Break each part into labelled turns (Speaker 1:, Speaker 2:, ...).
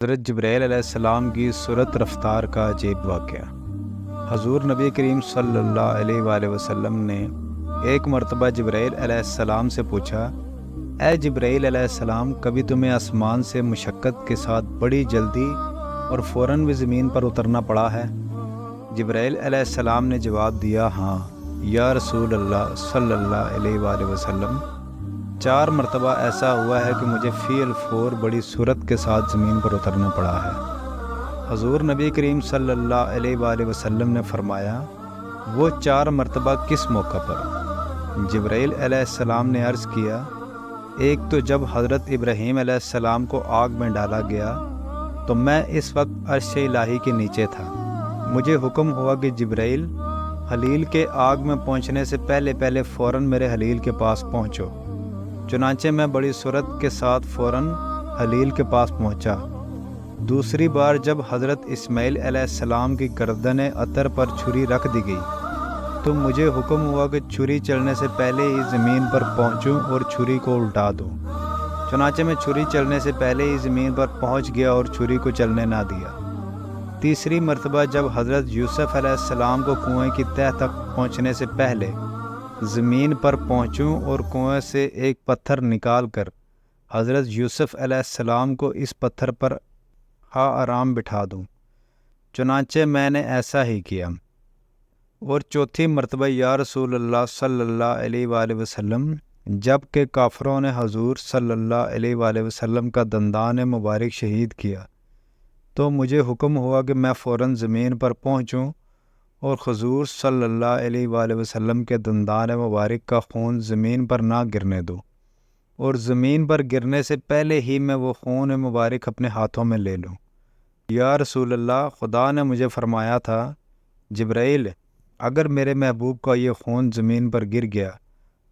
Speaker 1: حضرت جبرائیل علیہ السلام کی سرعت رفتار کا عجیب واقعہ۔ حضور نبی کریم صلی اللہ علیہ وآلہ وسلم نے ایک مرتبہ جبرائیل علیہ السلام سے پوچھا، اے جبرائیل علیہ السلام، کبھی تمہیں آسمان سے مشقت کے ساتھ بڑی جلدی اور فوراً بھی زمین پر اترنا پڑا ہے؟ جبرائیل علیہ السلام نے جواب دیا، ہاں یا رسول اللہ صلی اللہ علیہ وآلہ وسلم، 4 مرتبہ ایسا ہوا ہے کہ مجھے فی الفور بڑی سرعت کے ساتھ زمین پر اترنا پڑا ہے۔ حضور نبی کریم صلی اللہ علیہ وآلہ وسلم نے فرمایا، وہ 4 مرتبہ کس موقع پر؟ جبرائیل علیہ السلام نے عرض کیا، ایک تو جب حضرت ابراہیم علیہ السلام کو آگ میں ڈالا گیا تو میں اس وقت عرش الہی کے نیچے تھا، مجھے حکم ہوا کہ جبرائیل، خلیل کے آگ میں پہنچنے سے پہلے فوراً میرے خلیل کے پاس پہنچو۔ چنانچہ میں بڑی سرعت کے ساتھ فوراً خلیل کے پاس پہنچا۔ دوسری بار جب حضرت اسماعیل علیہ السلام کی گردن عطر پر چھری رکھ دی گئی تو مجھے حکم ہوا کہ چھری چلنے سے پہلے ہی زمین پر پہنچوں اور چھری کو الٹا دوں۔ چنانچہ میں چھری چلنے سے پہلے ہی زمین پر پہنچ گیا اور چھری کو چلنے نہ دیا۔ تیسری مرتبہ جب حضرت یوسف علیہ السلام کو کنویں کی تہہ تک پہنچنے سے پہلے زمین پر پہنچوں اور کنویں سے ایک پتھر نکال کر حضرت یوسف علیہ السلام کو اس پتھر پر آرام بٹھا دوں، چنانچہ میں نے ایسا ہی کیا۔ اور چوتھی مرتبہ یا رسول اللہ صلی اللہ علیہ وآلہ وسلم، جب کہ کافروں نے حضور صلی اللہ علیہ وآلہ وسلم کا دندان مبارک شہید کیا تو مجھے حکم ہوا کہ میں فوراً زمین پر پہنچوں اور حضور صلی اللہ علیہ وآلہ وسلم کے دندان مبارک کا خون زمین پر نہ گرنے دو، اور زمین پر گرنے سے پہلے ہی میں وہ خون مبارک اپنے ہاتھوں میں لے لوں۔ یا رسول اللہ، خدا نے مجھے فرمایا تھا، جبرائیل، اگر میرے محبوب کا یہ خون زمین پر گر گیا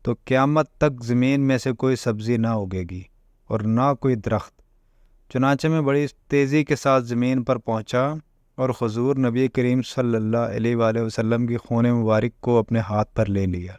Speaker 1: تو قیامت تک زمین میں سے کوئی سبزی نہ اگے گی اور نہ کوئی درخت۔ چنانچہ میں بڑی تیزی کے ساتھ زمین پر پہنچا اور حضور نبی کریم صلی اللہ علیہ وآلہ وسلم کی خون مبارک کو اپنے ہاتھ پر لے لیا۔